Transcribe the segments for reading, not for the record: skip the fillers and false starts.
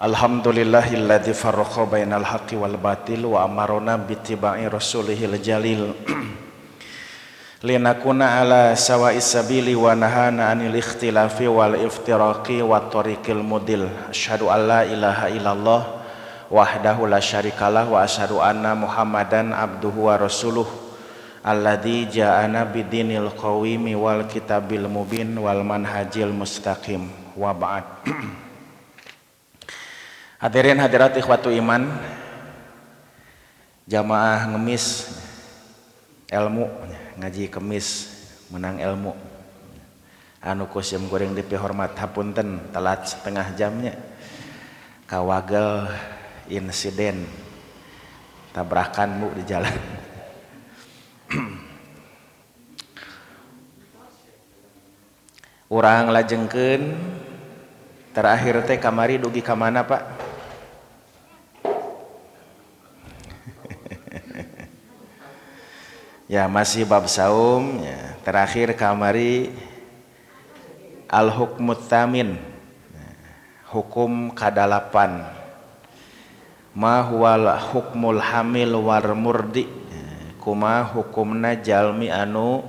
Alhamdulillahilladzi farraqa bainal haqqi wal batil wa amarna bittiba'i rasulihil jalil linakuna ala sawa'is sabili wa nahana 'anil ikhtilafi wal iftiraqi wat tariqil mudil. Asyhadu an la ilaha illallah wahdahu la syarikalah wa asyhadu anna Muhammadan abduhu wa rasuluh alladzi ja'ana bidinil qawimi wal kitabil mubin wal manhajil mustaqim wa ba'd. Hadirin hadirat ikhwatu iman, jamaah ngemis ilmu, ngaji kemis menang ilmu, anu kusim goreng dipi hormat hapunten telat setengah jamnya kawagel insiden tabrakan bu di jalan. Urang lajengkeun terakhir teh kamari dugi ka mana Pak? Ya masih bab saum ya. Terakhir kamari al-hukmut tamin, hukum kadalapan, ma huwal hukmul hamil war murdi, kuma hukumna jalmi anu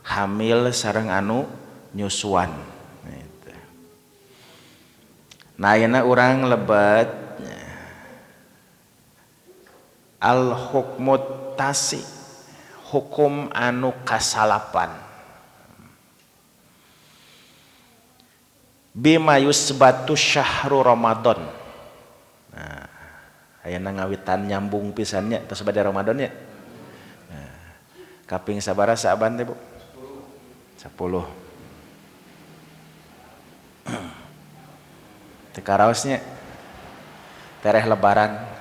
hamil sareng anu nyusuan. Nah ayeuna urang lebet al-hukmut tasi, hukum anu kasalapan, bima yusbatu syahru Ramadan. Nah, ayeuna ngawitan nyambung pisannya tos bade Ramadan ya. Nah, kaping sabaraha Sa'ban teh Bu? 10. Teu karaosnya tereh lebaran.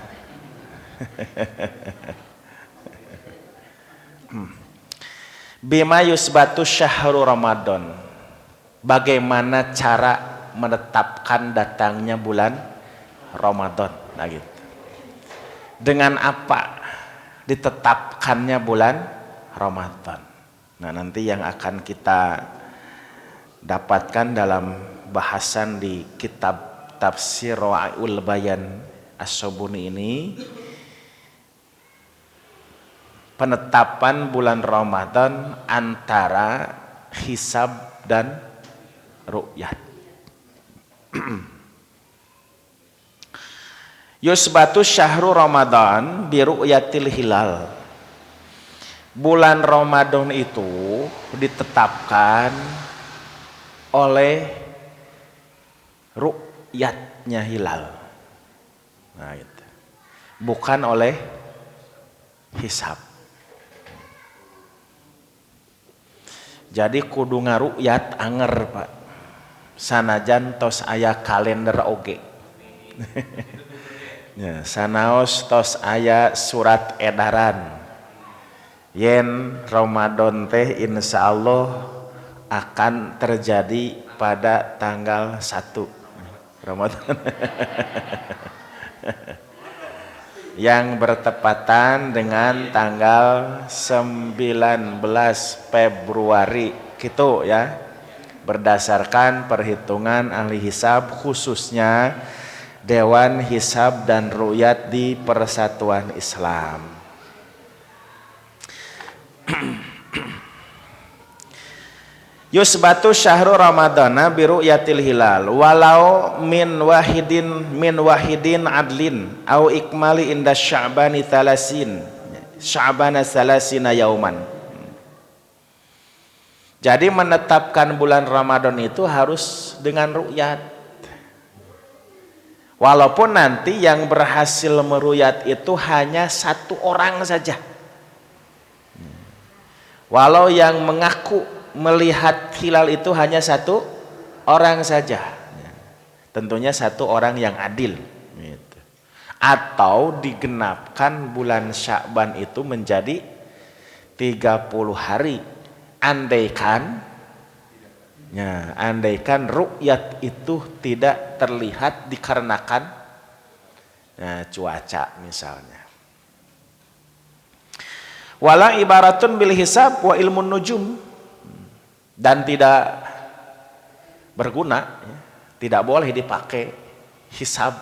Bima yusbatu syahru Ramadan. Bagaimana cara menetapkan datangnya bulan Ramadan? Nah gitu. Dengan apa ditetapkannya bulan Ramadan? Nah nanti yang akan kita dapatkan dalam bahasan di kitab Tafsir Ra'iul Bayan As-Sobuni ini, penetapan bulan Ramadan antara hisab dan ru'yat. Yusbatu syahru Ramadan bi ru'yatil hilal. Bulan Ramadan itu ditetapkan oleh ru'yatnya hilal. Nah, itu. Bukan oleh hisab. Jadi kudu ngaru'yat anger Pak, sanajan tos aya kalender oge. Ya, sanaos tos aya surat edaran yen Ramadan teh insyaallah akan terjadi pada tanggal 1 Ramadan. Yang bertepatan dengan tanggal 19 Februari gitu ya, berdasarkan perhitungan ahli hisab, khususnya Dewan Hisab dan Ru'yat di Persatuan Islam. Yusbatu syahru Ramadana bi ru'yatil hilal walau min wahidin adlin au ikmali inda sya'bana salasina yauman. Jadi menetapkan bulan Ramadan itu harus dengan ru'yat. Walaupun nanti yang berhasil meruyat itu hanya satu orang saja. Walau yang mengaku melihat hilal itu hanya satu orang saja, tentunya satu orang yang adil gitu. Atau digenapkan bulan Sya'ban itu menjadi 30 hari, andaikan ru'yat itu tidak terlihat dikarenakan cuaca misalnya. Wala ibaratun bil hisab wa ilmun nujum, dan tidak berguna, tidak boleh dipakai hisab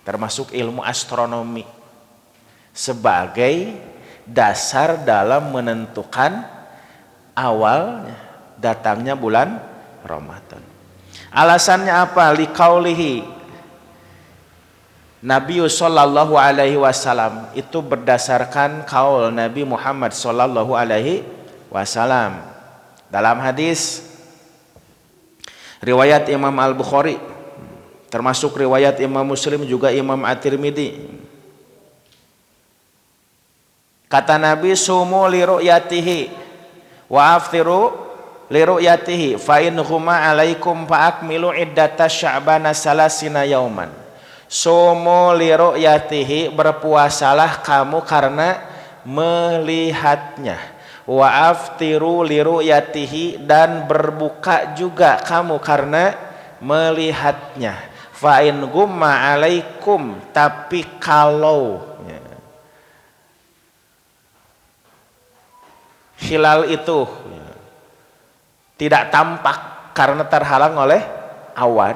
termasuk ilmu astronomi sebagai dasar dalam menentukan awal datangnya bulan Ramadan. Alasannya apa? Liqaulihi, Nabi sallallahu alaihi wasallam, itu berdasarkan kaul Nabi Muhammad sallallahu alaihi wasallam dalam hadis riwayat Imam Al-Bukhari, termasuk riwayat Imam Muslim juga Imam At-Tirmidzi. Kata Nabi, sumu li ru'yatihi wa aftiru li ru'yatihi fa in huma alaikum fa akmilu iddata sya'bana salasina yauman. Sumu li ru'yatihi, berpuasalah kamu karena melihatnya. Wa aftiru li ru'yatihi, dan berbuka juga kamu karena melihatnya. Fa in gumma alaikum, tapi kalau hilal itu tidak tampak karena terhalang oleh awan,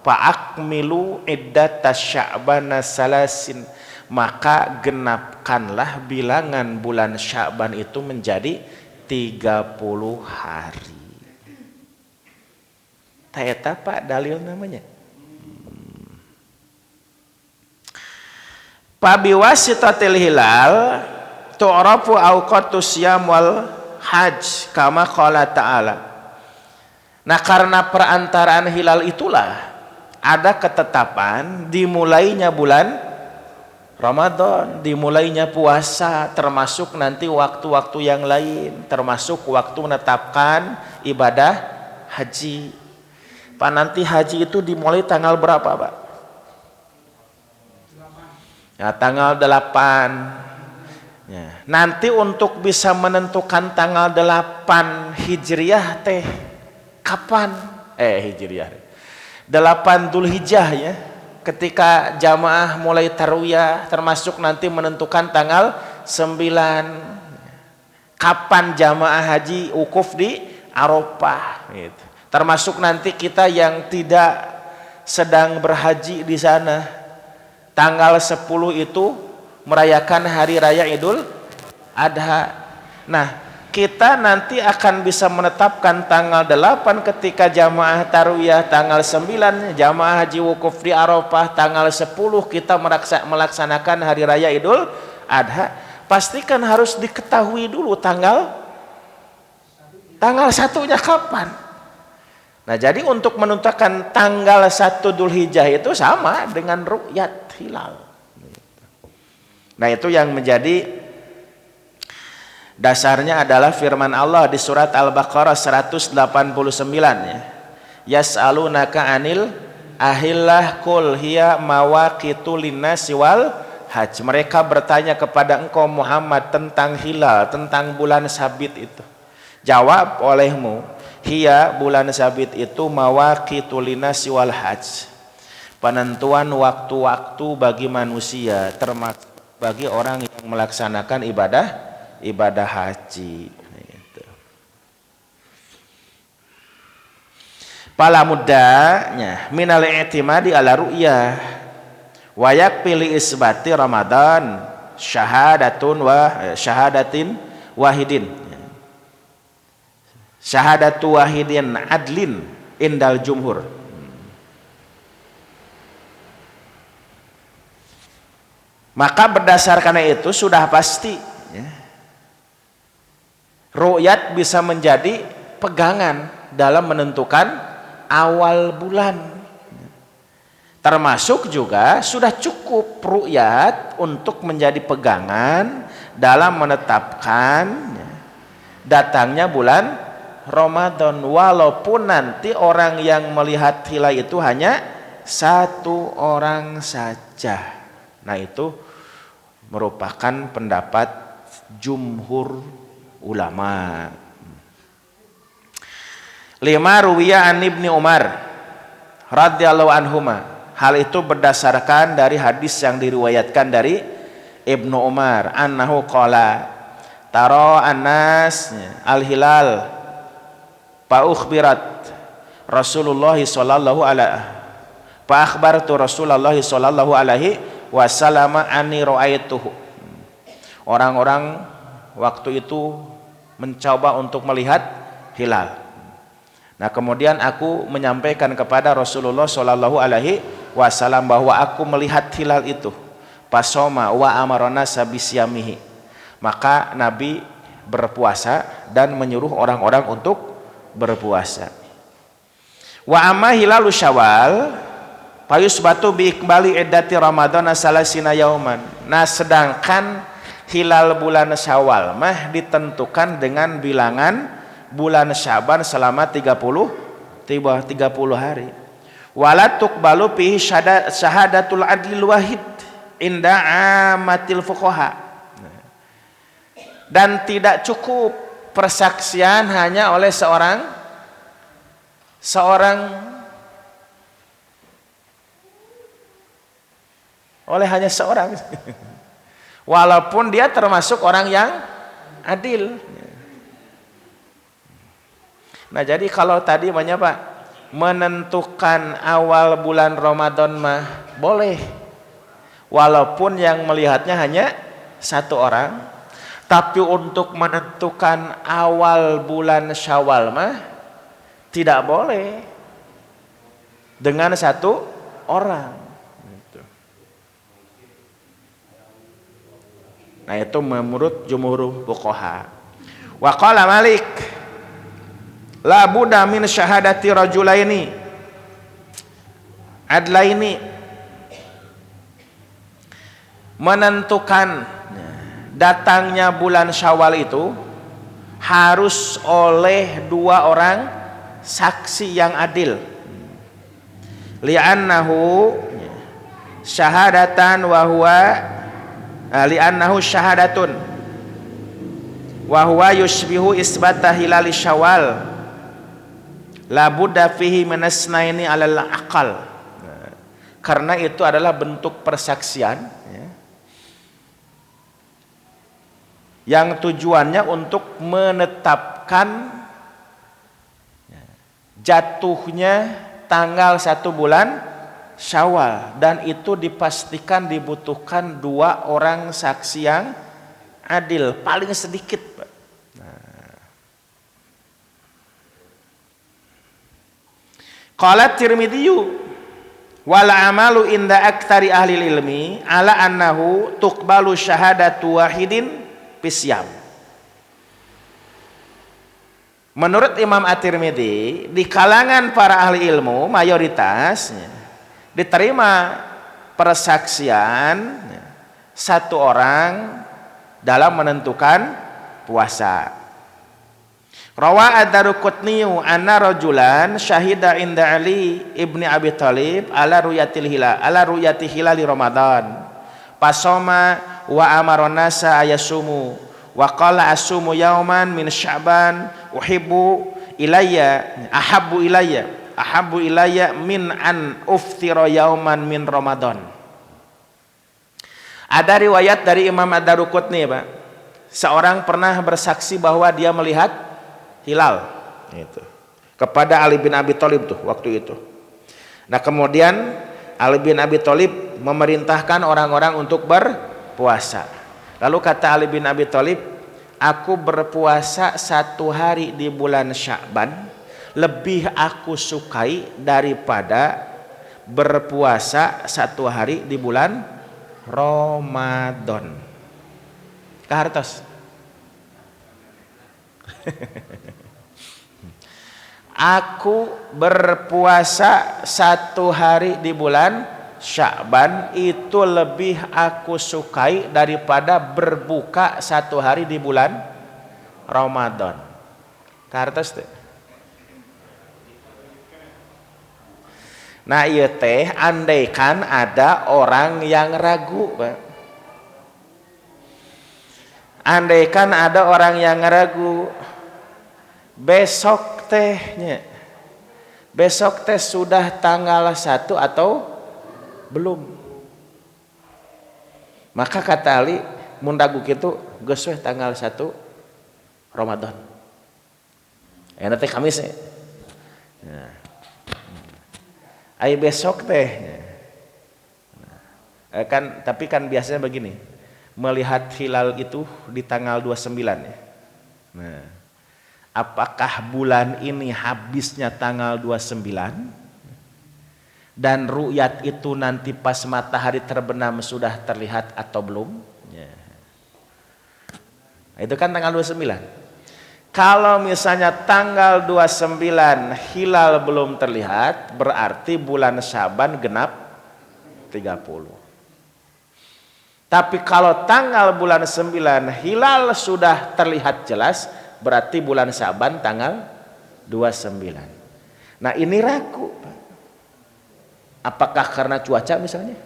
fa'akmilu iddata sya'bana salasin, maka genapkanlah bilangan bulan Sya'ban itu menjadi 30 hari. Taeta Pak dalil namanya. Pabiwasitatil hilal tu'rafu awqatus siyam wal hajj kama qala ta'ala. Nah, karena perantaraan hilal itulah ada ketetapan dimulainya bulan Ramadan, dimulainya puasa, termasuk nanti waktu-waktu yang lain, termasuk waktu menetapkan ibadah haji. Pak, nanti haji itu dimulai tanggal berapa, Pak? Ya, tanggal 8. Ya, nanti untuk bisa menentukan tanggal 8 Hijriah teh kapan? Hijriah 8 Dzulhijjah ya, ketika jamaah mulai tarwiyah, termasuk nanti menentukan tanggal 9 kapan jamaah haji wukuf di Arafah gitu. Termasuk nanti kita yang tidak sedang berhaji di sana, tanggal 10 itu merayakan hari raya Idul Adha. Nah, kita nanti akan bisa menetapkan tanggal 8 ketika jamaah tarwiyah, tanggal 9 jamaah haji wukuf di Arafah, tanggal 10 kita melaksanakan hari raya Idul Adha. Pastikan harus diketahui dulu tanggal satunya kapan. Nah, jadi untuk menentukan tanggal 1 Dzulhijjah itu sama dengan ru'yat hilal. Nah, itu yang menjadi dasarnya adalah firman Allah di surat Al-Baqarah 189 ya. Yas'alunaka anil ahillah qul hiya mawaqitu linnasi wal hajj. Mereka bertanya kepada engkau Muhammad tentang hilal, tentang bulan sabit itu. Jawab olehmu, hiya, bulan sabit itu mawaqitu linnasi wal hajj, penentuan waktu-waktu bagi manusia, termasuk bagi orang yang melaksanakan ibadah haji. Pala mudanya minal i'timadi ala ru'yah wa yakfi li isbati Ramadan syahadatin wahidin, syahadatu wahidin adlin indal jumhur. Maka berdasarkan itu sudah pasti ya, ru'yat bisa menjadi pegangan dalam menentukan awal bulan. Termasuk juga sudah cukup ru'yat untuk menjadi pegangan dalam menetapkan ya, datangnya bulan Ramadan, walaupun nanti orang yang melihat hilal itu hanya satu orang saja. Nah, itu merupakan pendapat jumhur ulama. 5 ruwiya an Ibni Umar radhiyallahu anhuma. Hal itu berdasarkan dari hadis yang diriwayatkan dari Ibnu Umar, annahu qala tara annas al-hilal fa ukhbirat Rasulullah sallallahu alaihi Fa akhbartu Rasulullah sallallahu alaihi wasallam anni ra'aituhu. Orang-orang waktu itu mencoba untuk melihat hilal. Nah, kemudian aku menyampaikan kepada Rasulullah sallallahu alaihi wasallam bahwa aku melihat hilal itu. Pasoma wa amarona sabisyamihi. Maka Nabi berpuasa dan menyuruh orang-orang untuk berpuasa. Wa amma hilalu Syawal fayusbatu bi iqbali iddati Ramadhan salasina yauman. Nah, sedangkan hilal bulan Syawal mah ditentukan dengan bilangan bulan Syaban selama 30 hari. Wala tuqbalu fihi syahadatul adlil wahid inda amatil fuqaha. Dan tidak cukup persaksian hanya oleh seorang walaupun dia termasuk orang yang adil. Nah, jadi kalau tadi Pak menentukan awal bulan Ramadan mah boleh, walaupun yang melihatnya hanya satu orang, tapi untuk menentukan awal bulan Syawal mah tidak boleh dengan satu orang. Nah, itu menurut jumhur fuqaha. Wa qala Malik la budda min syahadati rajulaini adlaini. Menentukan datangnya bulan Syawal itu harus oleh dua orang saksi yang adil. Li'annahu syahadatan wa huwa li'annahu syahadatun wa huwa yushbihu isbata hilali Syawal la budda fihi minasnaini alal aqal. Karena itu adalah bentuk persaksian yang tujuannya untuk menetapkan jatuhnya tanggal 1 bulan Syawal, dan itu dipastikan dibutuhkan dua orang saksi yang adil paling sedikit, Pak. Qala Tirmidzi wal amalu inda aktsari ahli ilmi ala annahu tuqbalu syahadatu wahidin pisyam. Menurut Imam At-Tirmidzi, di kalangan para ahli ilmu mayoritas diterima persaksian satu orang dalam menentukan puasa. Rawa ad-Daruqutni anna rajulan syahida inda Ali ibni Abi Thalib ala ruyati hilali Ramadan. Pasoma wa amarona sa ayasumu wa qala asumu yauman min Sya'ban ahabbu ilayya min an uftira yauman min Ramadan. Ada riwayat dari Imam Ad-Daruqutni, Pak. Seorang pernah bersaksi bahwa dia melihat hilal itu kepada Ali bin Abi Thalib tuh waktu itu. Nah, kemudian Ali bin Abi Thalib memerintahkan orang-orang untuk berpuasa. Lalu kata Ali bin Abi Thalib, aku berpuasa 1 hari di bulan Sya'ban lebih aku sukai daripada berpuasa 1 hari di bulan Ramadan. Kahartos. Aku berpuasa 1 hari di bulan Sya'ban itu lebih aku sukai daripada berbuka 1 hari di bulan Ramadan. Kartos teh. Nah, ieu teh andaikan ada orang yang ragu, Pak. Andaikan ada orang yang ragu, besok teh sudah tanggal 1 atau belum, maka kata Ali mun ragu kitu geus we tanggal 1 Ramadan. Nanti Kamis ya. Nah. Ai besok teh. Tapi kan biasanya begini. Melihat hilal itu di tanggal 29 ya. Nah, apakah bulan ini habisnya tanggal 29 dan ru'yat itu nanti pas matahari terbenam sudah terlihat atau belum? Ya. Itu kan tanggal 29. Kalau misalnya tanggal 29 hilal belum terlihat, berarti bulan Syaban genap 30. Tapi kalau tanggal bulan 9 hilal sudah terlihat jelas, berarti bulan Syaban tanggal 29. Nah ini ragu. Apakah karena cuaca misalnya?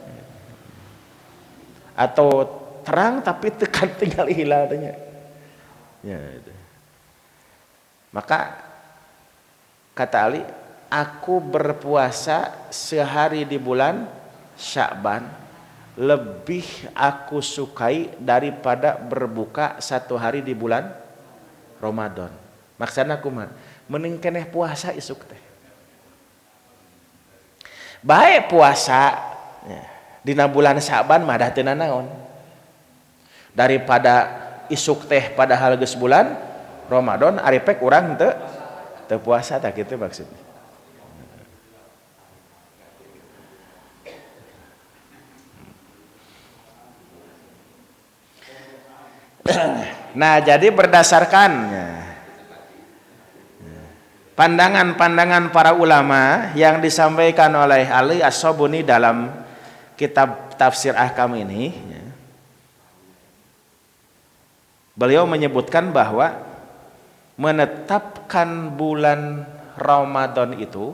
Atau terang tapi tekan tinggal hilalnya? Ya, itu. Maka kata Ali, aku berpuasa sehari di bulan Sya'ban lebih aku sukai daripada berbuka satu hari di bulan Ramadan. Maksudnya aku mah mending keneh puasa isuk teh. Baik puasa ya, dina bulan Sya'ban mah dah teu naon. Daripada isuk teh padahal geus bulan Ramadan aripek urang teu puasa tak kitu maksudnya. Nah, jadi berdasarkan pandangan-pandangan para ulama yang disampaikan oleh Ali As-Sabuni dalam kitab Tafsir Ahkam ini, beliau menyebutkan bahwa menetapkan bulan Ramadan itu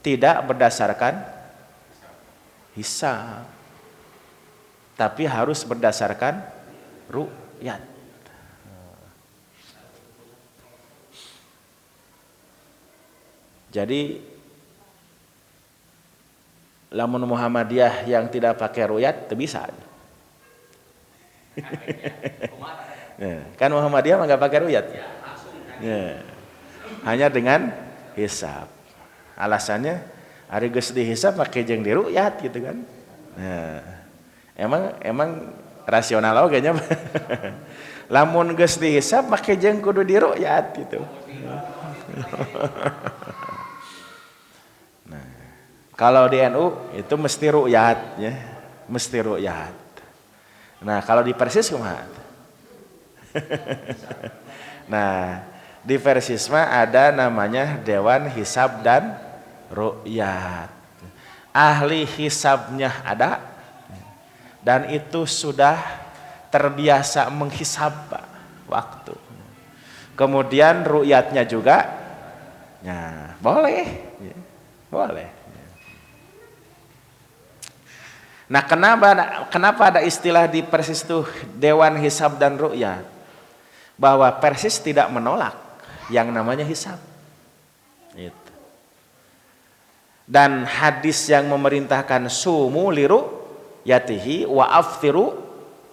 tidak berdasarkan hisab, tapi harus berdasarkan ru'yat. Jadi lamun Muhammadiyah yang tidak pakai ru'yat itu bisa. Kan Muhammadiyah mah nggak pakai ru'yat. Ya. Hanya dengan hisab. Alasannya ari geus dihisab make jeung di ru'yat gitu kan. Nah, emang rasional oge nya. Lamun geus dihisab make jeung kudu di ru'yat gitu. Nah, kalau di NU itu mesti ru'yat ya, mesti ru'yat. Nah, kalau di Persis kumaha? Nah, di Persisma ada namanya Dewan Hisab dan Ru'yat. Ahli hisabnya ada dan itu sudah terbiasa menghisab waktu. Kemudian ru'yatnya juga, ya boleh, boleh. Nah, kenapa ada istilah di Persis itu Dewan Hisab dan Ru'yat? Bahwa Persis tidak menolak yang namanya hisab. Itu. Dan hadis yang memerintahkan sumu liru yatihi wa aftiru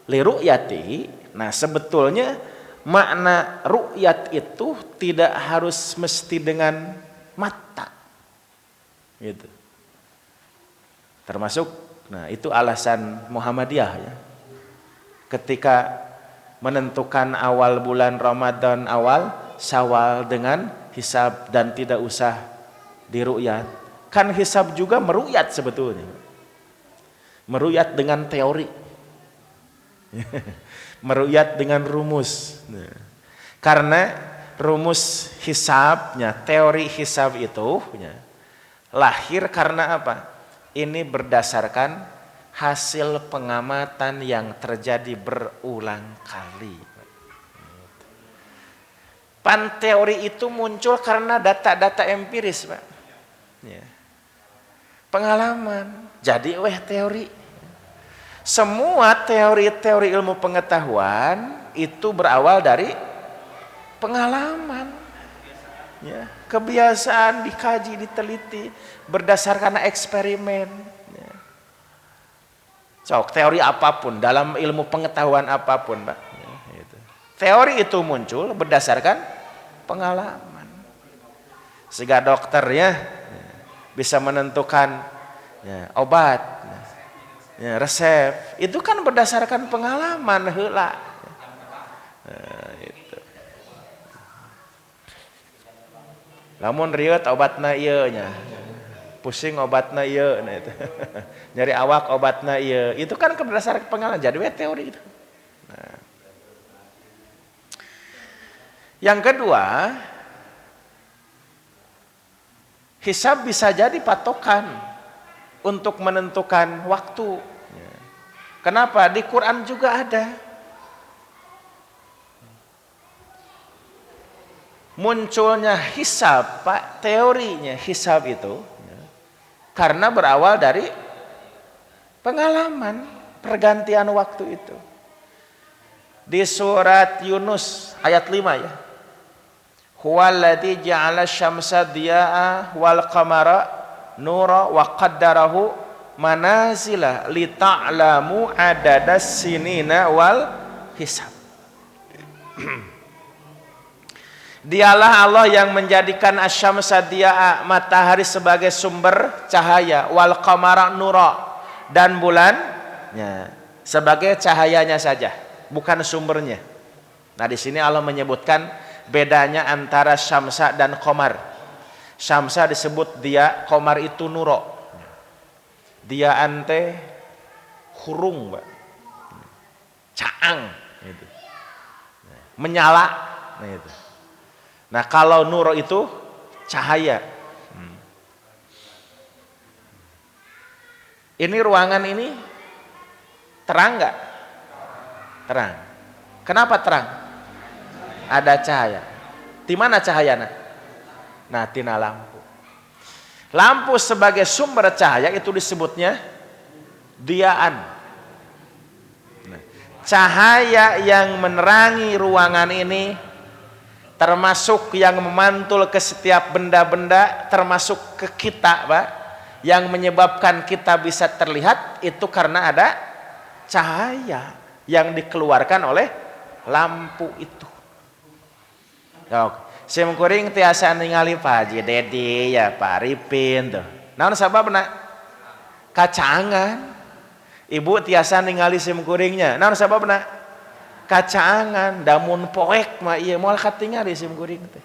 liru yatihi. Nah, sebetulnya makna ru'yat itu tidak harus mesti dengan mata. Gitu. Termasuk, nah itu alasan Muhammadiyah ya. Ketika menentukan awal bulan Ramadan awal Syawal dengan hisab dan tidak usah diru'yat. Kan hisab juga meru'yat sebetulnya. Meru'yat dengan teori. Meru'yat dengan rumus. Karena rumus hisabnya, teori hisab itu lahir karena apa? Ini berdasarkan hasil pengamatan yang terjadi berulang kali. Pan teori itu muncul karena data-data empiris, Pak. Ya. Pengalaman. Jadi teori. Semua teori-teori ilmu pengetahuan itu berawal dari pengalaman. Ya. Kebiasaan dikaji, diteliti berdasarkan eksperimen. Ya. Sok teori apapun dalam ilmu pengetahuan apapun, Pak. Ya, gitu. Teori itu muncul berdasarkan pengalaman. Sehingga dokter ya, bisa menentukan obat, resep. Itu kan berdasarkan pengalaman heula. Itu. Lamun rieuet obatna ieu nya. Pusing obatna ieu nah itu. Nyari awak obatna ieu. Itu kan berdasarkan pengalaman. Jadi teori itu. Nah. Yang kedua, hisab bisa jadi patokan untuk menentukan waktu. Kenapa? Di Quran juga ada. Munculnya hisab, Pak, teorinya hisab itu karena berawal dari pengalaman pergantian waktu itu. Di surat Yunus ayat 5 ya. Huwallazi ja'ala syamsa diya'a wal qamara nura wa qaddarahu manazila li ta'lamu adadas sinina wal hisab. Dialah Allah yang menjadikan asyamsa diya'a, matahari sebagai sumber cahaya, wal qamara nura, dan bulan sebagai cahayanya saja, bukan sumbernya. Nah di sini Allah menyebutkan bedanya antara syamsa dan qamar. Syamsa disebut dia, qamar itu nuro. Dia ante hurung, Pak. Caang gitu. Menyala gitu. Nah kalau nuro itu cahaya. Ini ruangan ini terang nggak? Terang. Kenapa terang? Ada cahaya. Di mana cahayanya? Nah, tina lampu. Lampu sebagai sumber cahaya itu disebutnya diaan. Nah, cahaya yang menerangi ruangan ini, termasuk yang memantul ke setiap benda-benda, termasuk ke kita, Pak, yang menyebabkan kita bisa terlihat itu karena ada cahaya yang dikeluarkan oleh lampu itu. Sim kuring tiasa ningali Pak Haji Dedi ya Pak Arifin tuh. Naon sababna? Kacangan. Ibu tiasa ningali sim kuringnya. Naon sababna? Kacangan. Damun poek mah ieu moal katingali sim kuring teh.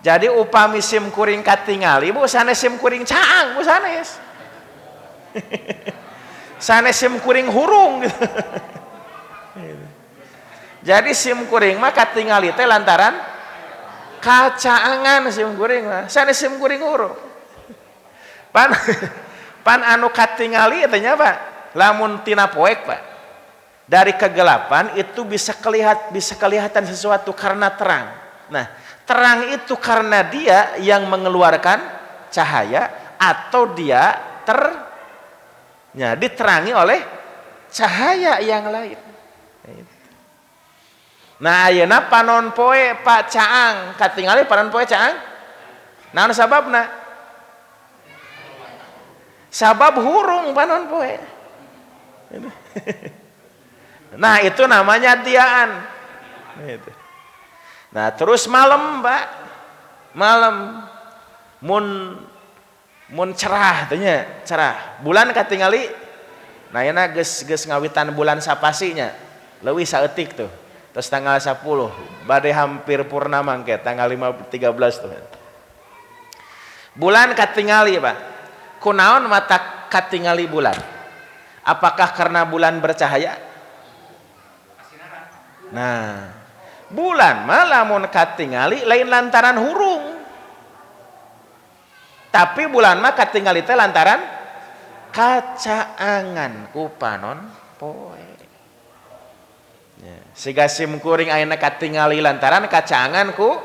Jadi upami sim kuring katingali, bu sanes sim kuring caang, bu sanes. Sanes sim kuring hurung gitu. Jadi sim kuring mah katingali teh lantaran kacaangan sim kuring mah. Sanes sim kuring hurung. Pan anu katingali teh nya Pak, lamun tina poek Pak. Dari kegelapan itu bisa kelihatan sesuatu karena terang. Nah, terang itu karena dia yang mengeluarkan cahaya atau dia diterangi oleh cahaya yang lain. Nah, ayeuna panon poe Pak Caang, katingali panon poe Caang. Naon sababna? Sabab hurung panon poe. Nah, itu namanya diaan. Nah, terus malam, Pak. Malam mun cerah teh nya, cerah. Bulan katingali nah ayeuna geus ngawitan bulan sapasinya. Leuwih saeutik tuh. Terus tanggal 10 badai hampir purnama engke tanggal 13 tuh. Bulan katingali, Pak. Kunaon mata katingali bulan? Apakah karena bulan bercahaya? Nah, bulan mah lamun katingali lain lantaran hurung. Tapi bulan mah katingali teh lantaran kacaangan ku panon poe. Siga sim kuring ayeuna katingali lantaran kacaangan ku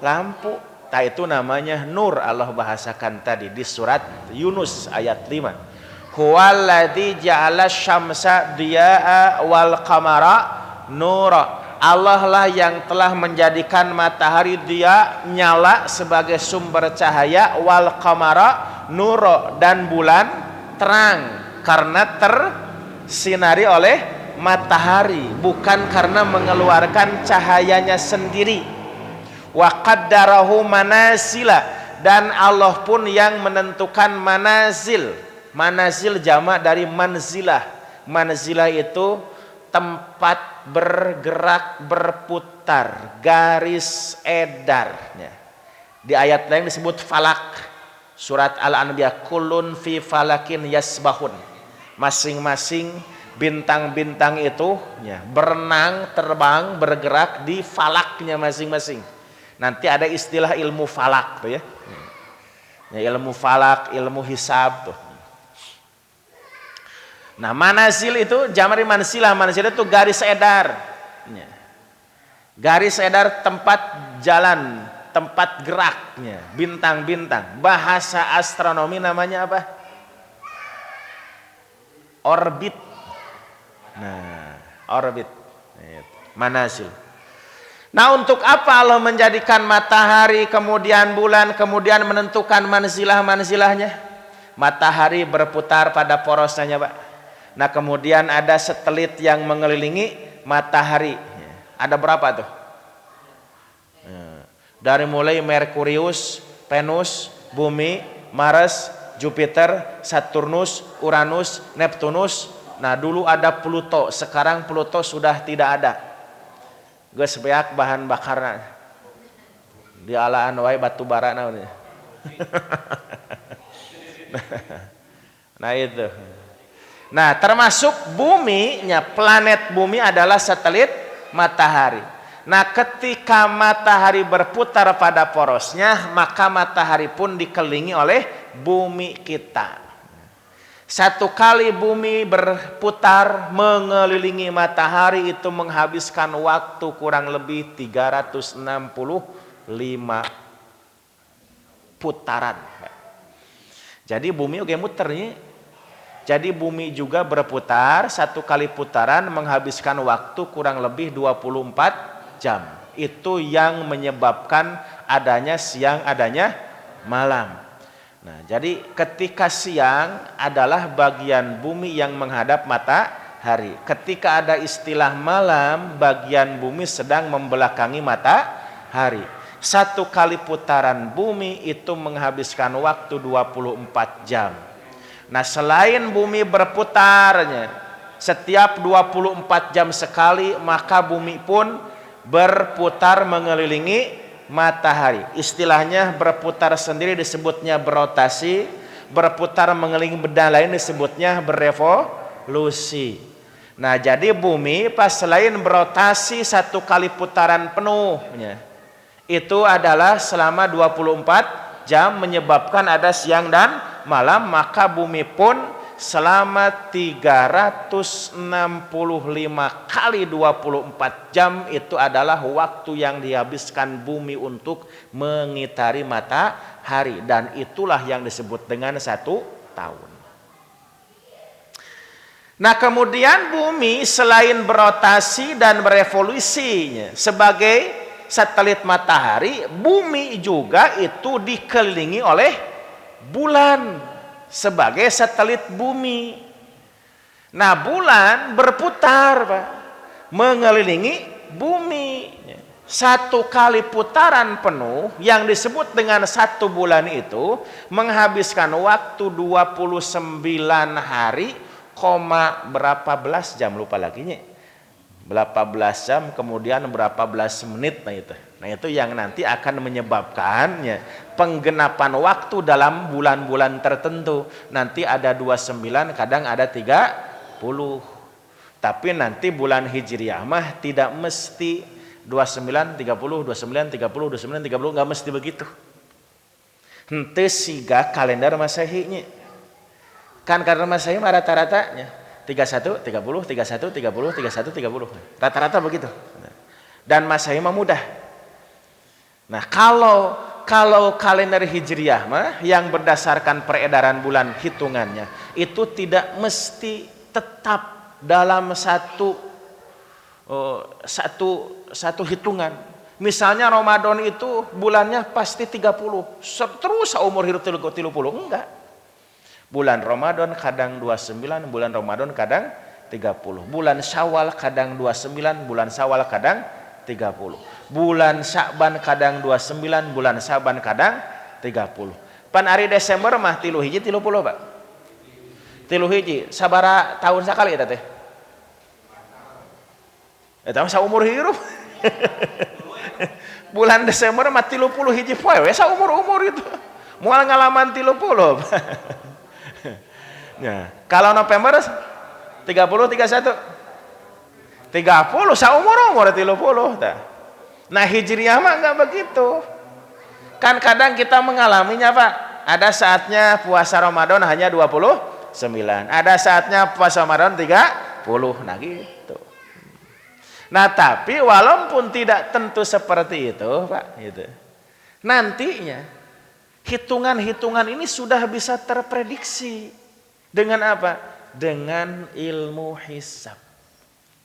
lampu. Tah itu namanya nur, Allah bahasakan tadi di surat Yunus ayat 5. Huwallazi ja'ala syamsa diya'a wal qamara nura. Allah lah yang telah menjadikan matahari dia nyala sebagai sumber cahaya, wal qamara nura, dan bulan terang karena tersinari oleh matahari, bukan karena mengeluarkan cahayanya sendiri. Wa qaddarahu manasila, dan Allah pun yang menentukan manazil. Manazil jamak dari manzilah. Manzilah itu tempat bergerak berputar, garis edarnya. Di ayat lain disebut falak. Surat Al-Anbiya, kullun fi falakin yasbahun. Masing-masing bintang-bintang itu ya, berenang, terbang, bergerak di falaknya masing-masing. Nanti ada istilah ilmu falak tuh ya. Ya, ilmu falak, ilmu hisab tuh. Nah, manazil itu jamak dari mansilah. Mansilah itu garis edar. Ya. Garis edar tempat jalan, tempat geraknya, bintang-bintang. Bahasa astronomi namanya apa? Orbit. Nah, orbit. Manazil. Nah, untuk apa Allah menjadikan matahari, kemudian bulan, kemudian menentukan manzilah-manzilahnya? Matahari berputar pada porosnya, Pak. Nah, kemudian ada satelit yang mengelilingi matahari. Ada berapa tuh? Dari mulai Merkurius, Venus, Bumi, Mars, Jupiter, Saturnus, Uranus, Neptunus. Nah, dulu ada Pluto, sekarang Pluto sudah tidak ada. Geus beak bahan bakarna. Di alaan wae batu bara naon. Nah, itu. Nah, termasuk buminya, planet bumi adalah satelit matahari. Nah, ketika matahari berputar pada porosnya, maka matahari pun dikelilingi oleh bumi kita. Satu kali bumi berputar mengelilingi matahari itu menghabiskan waktu kurang lebih 365 putaran. Jadi bumi oke muternya. Jadi bumi juga berputar, satu kali putaran menghabiskan waktu kurang lebih 24 jam. Itu yang menyebabkan adanya siang, adanya malam. Nah, jadi ketika siang adalah bagian bumi yang menghadap matahari. Ketika ada istilah malam, bagian bumi sedang membelakangi matahari. Satu kali putaran bumi itu menghabiskan waktu 24 jam. Nah, selain bumi berputarnya setiap 24 jam sekali, maka bumi pun berputar mengelilingi matahari. Istilahnya berputar sendiri disebutnya berotasi, berputar mengelilingi benda lain disebutnya berevolusi. Nah, jadi bumi pas selain berotasi satu kali putaran penuhnya, itu adalah selama 24 jam menyebabkan ada siang dan malam, maka bumi pun selama 365 kali 24 jam itu adalah waktu yang dihabiskan bumi untuk mengitari matahari, dan itulah yang disebut dengan 1 tahun. Nah, kemudian bumi selain berotasi dan berevolusinya sebagai satelit matahari, bumi juga itu dikelilingi oleh bulan sebagai satelit bumi. Nah, bulan berputar, Pak, mengelilingi bumi. Satu kali putaran penuh yang disebut dengan 1 bulan itu menghabiskan waktu 29 hari, berapa belas jam, lupa lagi nya. Berapa belas jam, kemudian berapa belas menit. Nah itu yang nanti akan menyebabkannya penggenapan waktu dalam bulan-bulan tertentu. Nanti ada 29, kadang ada 30. Tapi nanti bulan Hijriah mah tidak mesti 29, 30, 29, 30, 29, 30, nggak mesti begitu. Henteu siga kalender Masehinya. Kan kalender Masehi mah rata-ratanya 31, 30, 31, 30, 31, 30. Rata-rata begitu. Dan Masehi mah mudah. Nah, kalau kalender Hijriah mah yang berdasarkan peredaran bulan hitungannya itu tidak mesti tetap dalam satu hitungan. Misalnya Ramadan itu bulannya pasti 30, terus seumur hidup 30, enggak. Bulan Ramadan kadang 29, bulan Ramadan kadang 30. Bulan Syawal kadang 29, bulan Syawal kadang 30. Bulan Sya'ban kadang 29, bulan Sya'ban kadang 30. Pan ari Desember mah 3 hiji 30, Pak. 3 hiji sabara tahun sakali eta teh? Eta mah saumur hirup. Bulan Desember mah 30 hiji poe we saumur-umur itu. Moal ngalaman 30. Ya, kalau November 30 31. 30 saumur-umur 30 tah. Nah, Hijriah mah enggak begitu. Kan kadang kita mengalaminya, Pak. Ada saatnya puasa Ramadan hanya 29. Ada saatnya puasa Ramadan 30. Nah, gitu. Nah, tapi walaupun tidak tentu seperti itu, Pak, gitu. Nantinya hitungan-hitungan ini sudah bisa terprediksi dengan apa? Dengan ilmu hisab,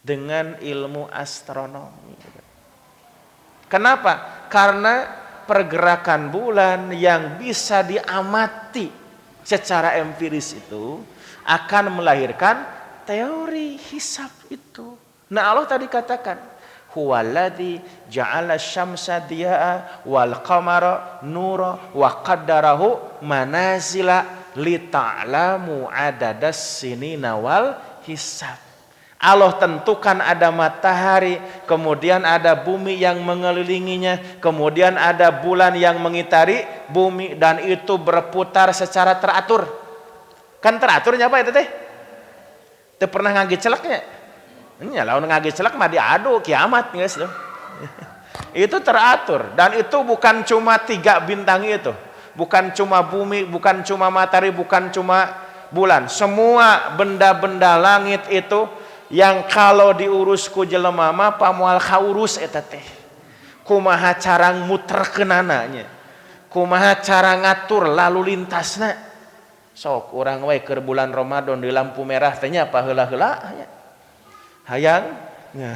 dengan ilmu astronomi. Kenapa? Karena pergerakan bulan yang bisa diamati secara empiris itu akan melahirkan teori hisab itu. Nah, Allah tadi katakan, huwaladzi ja'ala syamsa diya'a wal qamara nura wa qaddarahu manazila lita'lamu adadas sinina wal hisab. Allah tentukan ada matahari, kemudian ada bumi yang mengelilinginya, kemudian ada bulan yang mengitari bumi, dan itu berputar secara teratur. Kan teraturnya apa itu teh? Teu pernah ngagi celaknya. Nya lamun ngagi celak mah diadu kiamat guys. Itu teratur, dan itu bukan cuma 3 bintang itu. Bukan cuma bumi, bukan cuma matahari, bukan cuma bulan. Semua benda-benda langit itu yang kalau diurus ku jelema mah pamoal kaurus eta teh. Kumaha cara muterkeunana nya. Kumaha cara ngatur lalu lintasna. Sok urang we keur bulan Ramadan di lampu merah teh nya apa heula-heula nya. Hayang nya.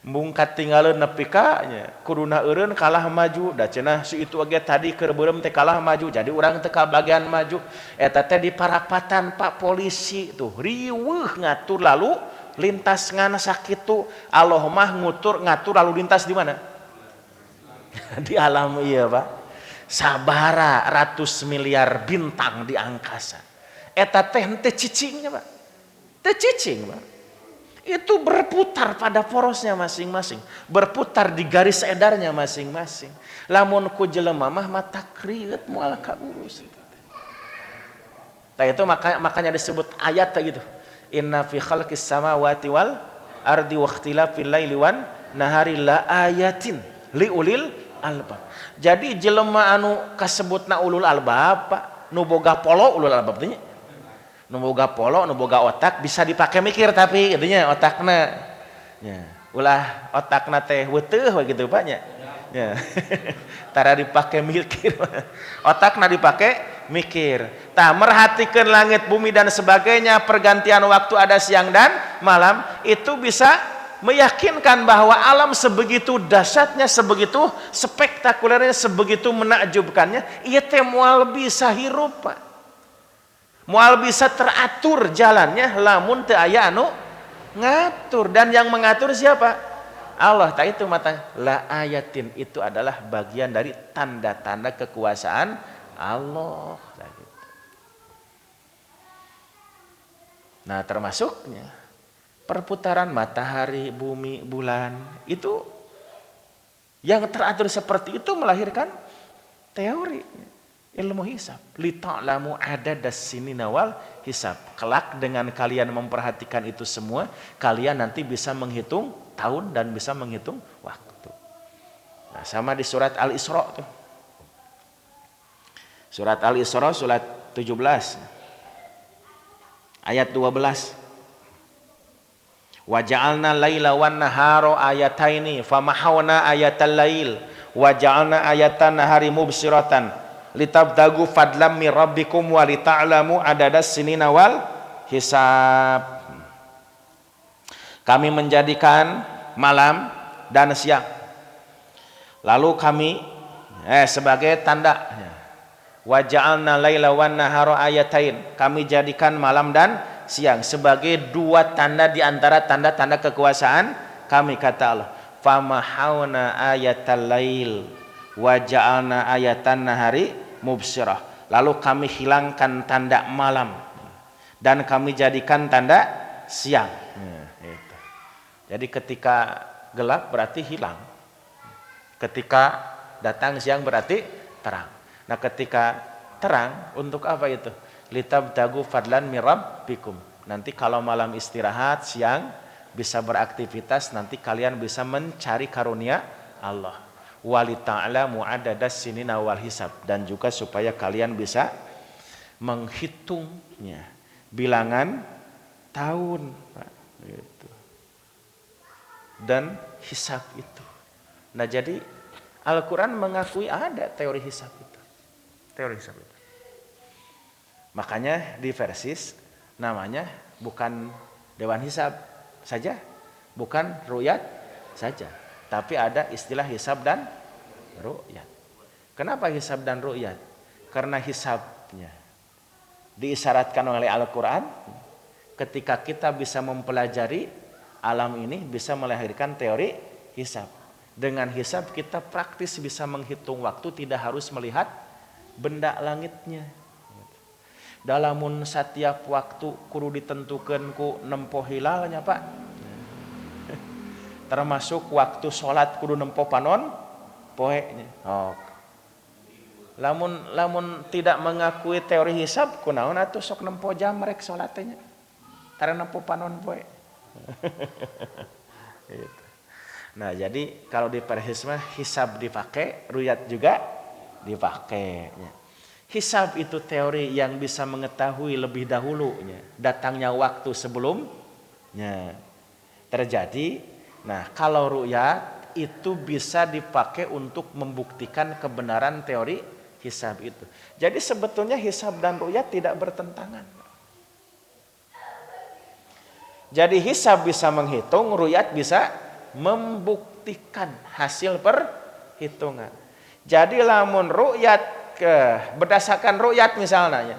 Mungkat tinggalin nepi ka nya kuduna eureun kalah maju da cenah si itu oge tadi keur beureum teh kalah maju jadi urang teh ka bagian maju eta teh di parapatan Pak polisi tuh riweuh ngatur lalu lintas ngan sakitu. Allah mah ngatur lalu lintas di mana? Di alam ieu, Pak. Sabara ratus miliar bintang di angkasa. Eta teh teu cicingnya, Pak. Teu cicing, Pak. Itu berputar pada porosnya masing-masing, berputar di garis edarnya masing-masing. Lamun ku jelema mah mata kriet moal kaurus. Tah itu makanya disebut ayat gitu. Inna fi khalqis samawati wal ardi wa ikhtilafil laili wan nahari la ayatin liulil albab. Jadi jelema anu kasebutna ulul albab, Pak, nu boga polo ulul albab teh. Nu boga polo, nu boga otak bisa dipakai mikir tapi gitunya otakna. Ya, ulah otakna teh weuteuh we gitu Pak nya. Ya. Tara dipakai mikir. Otakna dipakai mikir. Tah merhatikeun langit bumi dan sebagainya, pergantian waktu ada siang dan malam, itu bisa meyakinkan bahwa alam sebegitu dahsyatnya, sebegitu spektakulernya, sebegitu menakjubkannya, ieu teh moal bisa hirup, Pak. Moal bisa teratur jalannya lamun teu aya anu ngatur, dan yang mengatur siapa? Allah. Tak itu mata la ayatin itu adalah bagian dari tanda-tanda kekuasaan Allah. Nah, termasuknya perputaran matahari, bumi, bulan itu yang teratur seperti itu melahirkan teori ilmu hisab. Li ta'lamu adadas sinina wal hisab. Kelak dengan kalian memperhatikan itu semua, kalian nanti bisa menghitung tahun dan bisa menghitung waktu. Nah, sama di surat Al-Isra tuh. Surat Al-Isra surat 17 ayat 12. Wa ja'alna laila wan nahara ayataini famahawna ayatal lail wa ja'alna ayatan nahari mubsiratan litabtagu fadlam mir rabbikum wa lita'lamu adadas sinina wal hisab. Kami menjadikan malam dan siang, lalu kami sebagai tanda. Wa ja'alna laila wan nahara ayatain, kami jadikan malam dan siang sebagai 2 tanda di antara tanda-tanda kekuasaan kami, kata Allah. Famahawna ayatal lail wa ja'alna ayatan nahari mubsirah, lalu kami hilangkan tanda malam dan kami jadikan tanda siang. Itu. Jadi ketika gelap berarti hilang, ketika datang siang berarti terang. Nah ketika terang untuk apa itu? Litabtagu fadlan min rabbikum. Nanti kalau malam istirahat, siang bisa beraktivitas, nanti kalian bisa mencari karunia Allah. Walita'lamu adadas sinina wal hisab, dan juga supaya kalian bisa menghitungnya bilangan tahun gitu. Dan hisab itu. Nah jadi Al-Quran mengakui ada teori hisab itu. Teori hisab itu. Makanya di Versis namanya bukan Dewan Hisab saja, bukan ru'yat saja, tapi ada istilah hisab dan ru'yat. Kenapa hisab dan ru'yat? Karena hisabnya diisyaratkan oleh Al-Quran, ketika kita bisa mempelajari alam ini bisa melahirkan teori hisab. Dengan hisab kita praktis bisa menghitung waktu, tidak harus melihat benda langitnya. Dalamun setiap waktu kudu ditentukan ku nempo hilalnya Pak. Termasuk waktu sholat kudu nempo panon poe. Oh. Lamun tidak mengakui teori hisab kunaon atuh sok nempo jam rek sholatnya. Tara nempo panon poe. Gitu. Nah jadi kalau di Persis mah hisab dipakai, ruyat juga dipakai. Hisab itu teori yang bisa mengetahui lebih dahulunya datangnya waktu sebelumnya terjadi. Nah kalau ruyat itu bisa dipakai untuk membuktikan kebenaran teori hisab itu. Jadi sebetulnya hisab dan ruyat tidak bertentangan. Jadi hisab bisa menghitung, ruyat bisa membuktikan hasil perhitungan. Jadi lamun ruyat berdasarkan ruyat misalnya,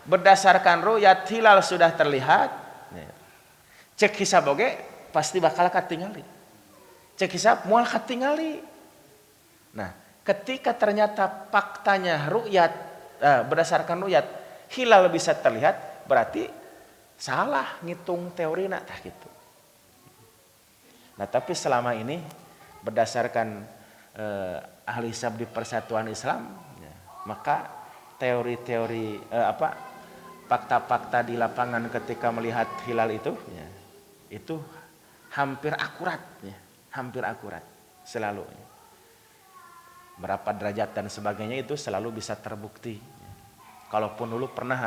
berdasarkan ruyat hilal sudah terlihat, cek hisab oge pasti bakal katingali. Cek hisab moal katingali. Nah, ketika ternyata faktanya ruyat berdasarkan ruyat hilal bisa terlihat, berarti salah ngitung teorina tah gitu. Nah, tapi selama ini berdasarkan ahli hisab di Persatuan Islam, ya, maka teori-teori fakta-fakta di lapangan ketika melihat hilal itu, ya, itu hampir akurat, ya, hampir akurat selalu. Ya. Berapa derajat dan sebagainya itu selalu bisa terbukti. Ya. Kalaupun dulu pernah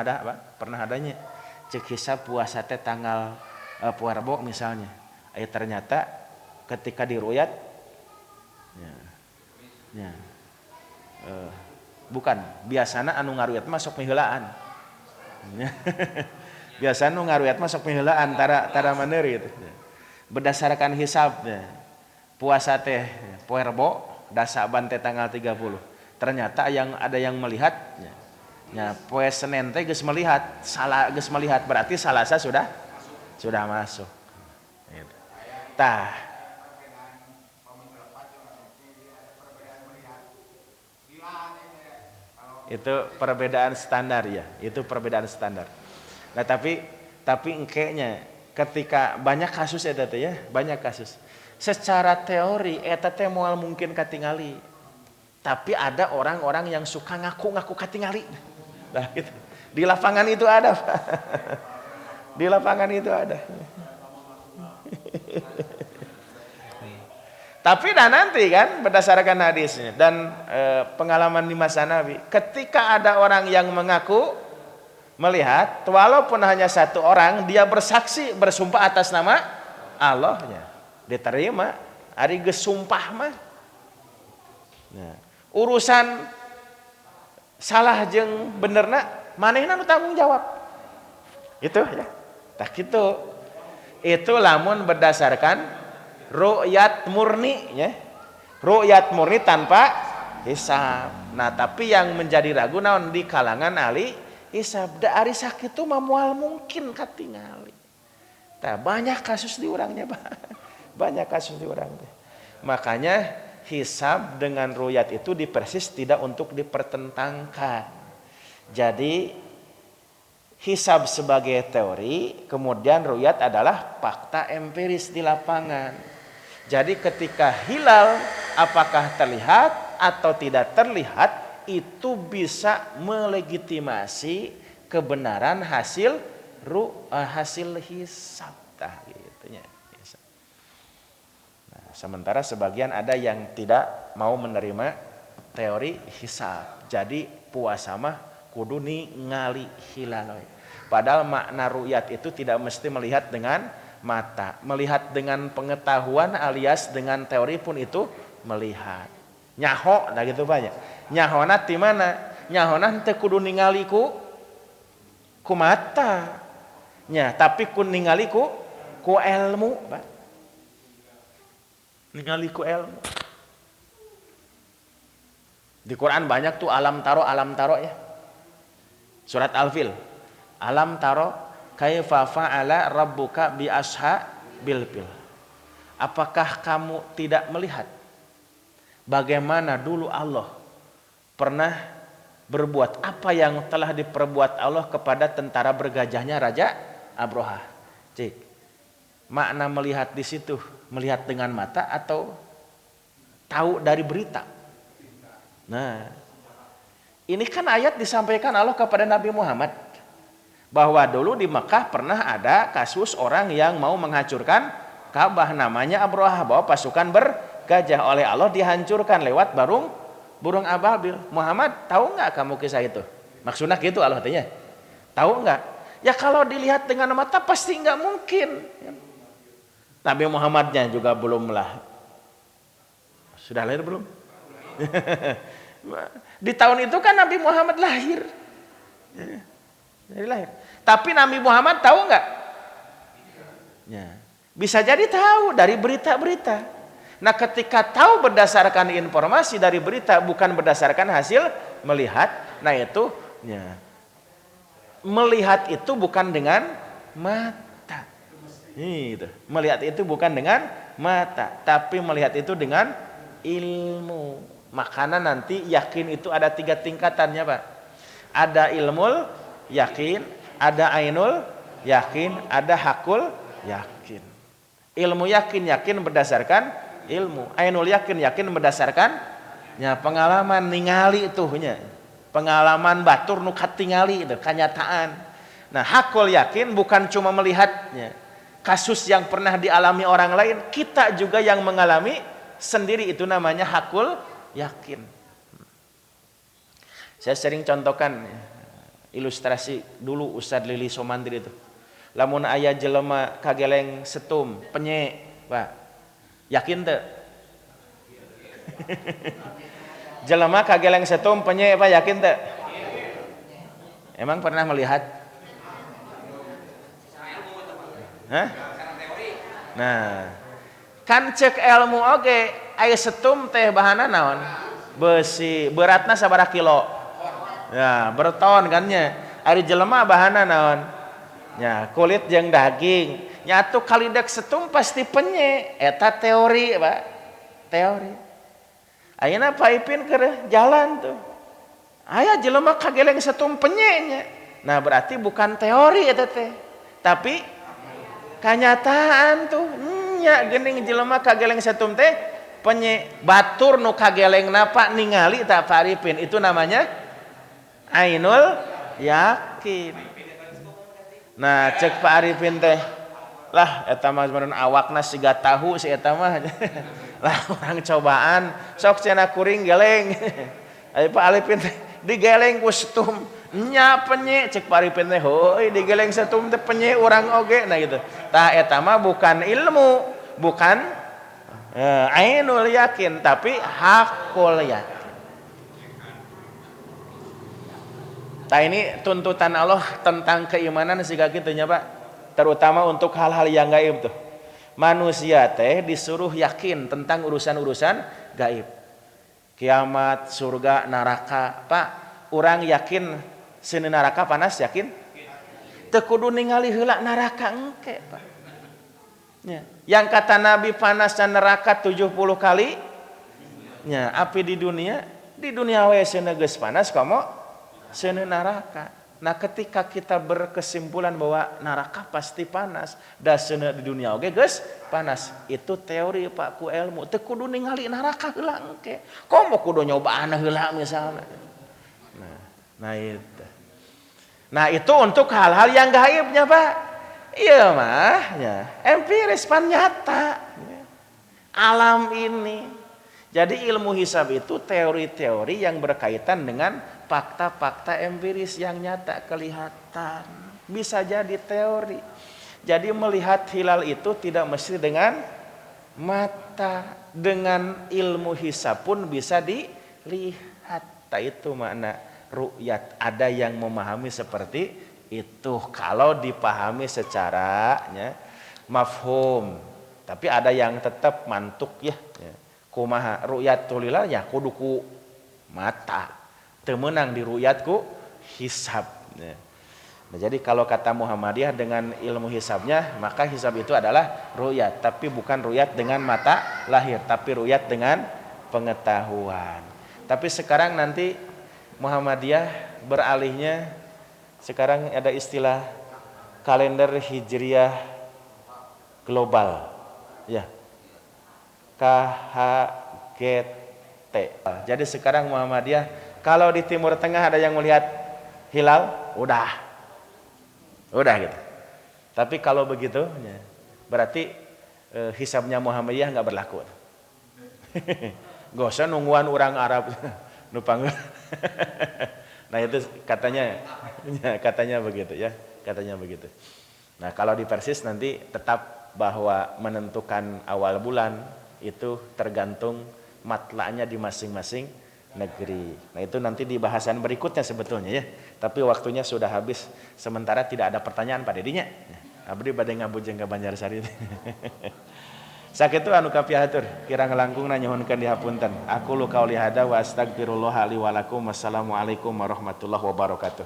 adanya cek hisab puasa teh tanggal Puarbo misalnya, ternyata ketika diruyat, bukan biasana anu ngaruyat masuk miheulaan. Biasana anu ngaruyat masuk miheulaan tara maneuri gitu. Berdasarkan hisab puasa teh poe Rebo dasaban teh tanggal 30. Ternyata ada yang melihat poe Senin teh geus melihat, geus melihat berarti Salasa sudah masuk. Gitu. Tah itu perbedaan standar ya, itu perbedaan standar. Nah tapi engkenya ketika banyak kasus eta teh ya, banyak kasus. Secara teori eta teh moal mungkin katingali. Tapi ada orang-orang yang suka ngaku-ngaku katingali. Nah gitu. Di lapangan itu ada, Pak. Di lapangan itu ada. Tapi nanti kan berdasarkan hadisnya dan pengalaman di masa Nabi, ketika ada orang yang mengaku melihat, walaupun hanya satu orang, dia bersaksi bersumpah atas nama Allahnya, diterima. Ari geus sumpah mah. Nah, urusan salah jeung benerna manehna nu tanggung jawab. Itu ya. Tah kitu. Itu lamun berdasarkan ru'yat murni ya. Ru'yat murni tanpa hisab. Nah, tapi yang menjadi ragu naon di kalangan ahli hisab, da ari sakitu mah moal mungkin katingali. Tah banyak kasus di urangnya, Pak. Banyak kasus di urang teh. Makanya hisab dengan ru'yat itu dipersis tidak untuk dipertentangkan. Jadi hisab sebagai teori, kemudian ru'yat adalah fakta empiris di lapangan. Jadi ketika hilal apakah terlihat atau tidak terlihat, itu bisa melegitimasi kebenaran hasil hisab. Gitu ya. Nah, sementara sebagian ada yang tidak mau menerima teori hisab. Jadi puasa mah kudu ningali hilal. Padahal makna ru'yat itu tidak mesti melihat dengan mata. Melihat dengan pengetahuan alias dengan teori pun itu melihat. Nyaho nah gitu banyak. Nyahona di mana? Nyahona teu kudu ningali ku mata. Nya, tapi kun ningali ku ilmu, Pak. Ningali ku ilmu. Di Quran banyak tuh alam taro ya. Surat Al-Fil. Alam taro kaifa fa'ala rabbuka bi ashabil fil. Apakah kamu tidak melihat bagaimana dulu Allah pernah berbuat apa yang telah diperbuat Allah kepada tentara bergajahnya Raja Abroha? Cik. Makna melihat di situ, melihat dengan mata atau tahu dari berita? Nah, ini kan ayat disampaikan Allah kepada Nabi Muhammad bahwa dulu di Mekah pernah ada kasus orang yang mau menghancurkan Ka'bah, namanya Abroha, bahwa pasukan bergajah oleh Allah dihancurkan lewat burung ababil. Muhammad, tahu nggak kamu kisah itu? Maksudnya gitu Allah tanya. Tahu nggak? Ya kalau dilihat dengan mata pasti nggak mungkin. Nabi Muhammadnya juga belum lah. Sudah lahir belum? Di tahun itu kan Nabi Muhammad lahir. Jadi lahir. Tapi Nabi Muhammad tahu nggak? Ya. Bisa jadi tahu dari berita-berita. Nah ketika tahu berdasarkan informasi dari berita, bukan berdasarkan hasil melihat, nah itu ya, melihat itu bukan dengan mata. Gitu. Melihat itu bukan dengan mata, tapi melihat itu dengan ilmu. Makanya nanti yakin itu ada 3 tingkatannya, Pak. Ada ilmul yakin, ada ainul yakin, ada hakul yakin. Ilmu yakin berdasarkan ilmu. Ainul yakin berdasarkan ya pengalaman ningali itunya. Pengalaman batur nu katingali itu kenyataan. Nah, hakul yakin bukan cuma melihatnya. Kasus yang pernah dialami orang lain, kita juga yang mengalami sendiri, itu namanya hakul yakin. Saya sering contohkan ilustrasi dulu Ustadz Lili Somandri itu. Lamun aya jelema kageleng setum penye, Pak. Yakin teu? Jelema kageleng setum penye, Pak, yakin teu? Emang pernah melihat? Hah? Nah, kan cek ilmu oge, aya setum teh bahanna naon? Besi, beratna sabaraha kilo? Ya, berton kan nya. Ari jelema bahanna naon? Ya, kulit jeung daging. Nyatu kalidak setum pasti penye. Eta teori, Pak. Teori. Ayeuna paipin keur jalan tuh. Aya jelema kageleng setum penye nya. Nah, berarti bukan teori eta teh. Tapi kenyataan tuh nya geuning jelema kageleng setum teh penye, batur nu kageleng napa ningali tak paripin, itu namanya ainul yakin. Nah, cek Pak Arifin teh lah eta mah awakna siga tahu si eta mah lah orang cobaan sok cenah kuring geleng. Ai Pak Arifin teh digeleng ku setum nya penye, cek Pak Arifin teh heuy digeleng setum teh penye urang oge, nah gitu. Tah eta mah bukan ilmu, bukan ainul yakin, tapi hakul yakin. Tah ini tuntutan Allah tentang keimanan siga kitu nya, Pak. Terutama untuk hal-hal yang gaib tuh. Manusia teh disuruh yakin tentang urusan-urusan gaib. Kiamat, surga, neraka. Pak, urang yakin sini neraka panas, yakin? Teu kudu ningali heula neraka engke, Pak. Ya. Yang kata Nabi panas dan neraka 70 kali nya api di dunia we seuneu geus panas komo seuneu neraka. Nah ketika kita berkesimpulan bahwa neraka pasti panas da seuneu di dunia oge geus panas, itu teori Pak ku ilmu teu kudu ningali neraka heula engke, komo kudu nyobaan heula misalna. Nah itu untuk hal-hal yang gaibnya Pak. Iya mah ya empiris pan nyata alam ini. Jadi ilmu hisab itu teori-teori yang berkaitan dengan fakta-fakta empiris yang nyata kelihatan. Bisa jadi teori. Jadi melihat hilal itu tidak mesti dengan mata, dengan ilmu hisab pun bisa dilihat. Itu makna ru'yat. Ada yang memahami seperti itu kalau dipahami secara mafhum. Tapi ada yang tetap mantuk ya. Kumaha ru'yatul hilal ya kudu ku mata. Teu meunang di ru'yat ku hisab. Nah, jadi kalau kata Muhammadiyah dengan ilmu hisabnya, maka hisab itu adalah ru'yat, tapi bukan ru'yat dengan mata lahir, tapi ru'yat dengan pengetahuan. Tapi sekarang nanti Muhammadiyah beralihnya, sekarang ada istilah kalender hijriah global. Ya. KHGT. Jadi sekarang Muhammadiyah kalau di Timur Tengah ada yang melihat hilal, udah gitu. Tapi kalau begitu, ya, berarti hisabnya Muhammadiyah nggak berlaku. Gak usah nungguan orang Arab nupang. Nah itu katanya begitu ya, katanya begitu. Nah kalau di Persis nanti tetap bahwa menentukan awal bulan itu tergantung matla'nya di masing-masing negeri. Nah itu nanti di bahasan berikutnya sebetulnya ya. Tapi waktunya sudah habis. Sementara tidak ada pertanyaan pada dinya. Abdi bade ngabujeng ka Banjarsari. Sakitu anu kapihatur. Kirang langkungna nyuhunkeun dihapunten. Aku lu qauli hada wa astagfirullah li wa lakum. Wassalamualaikum warahmatullahi wabarakatuh.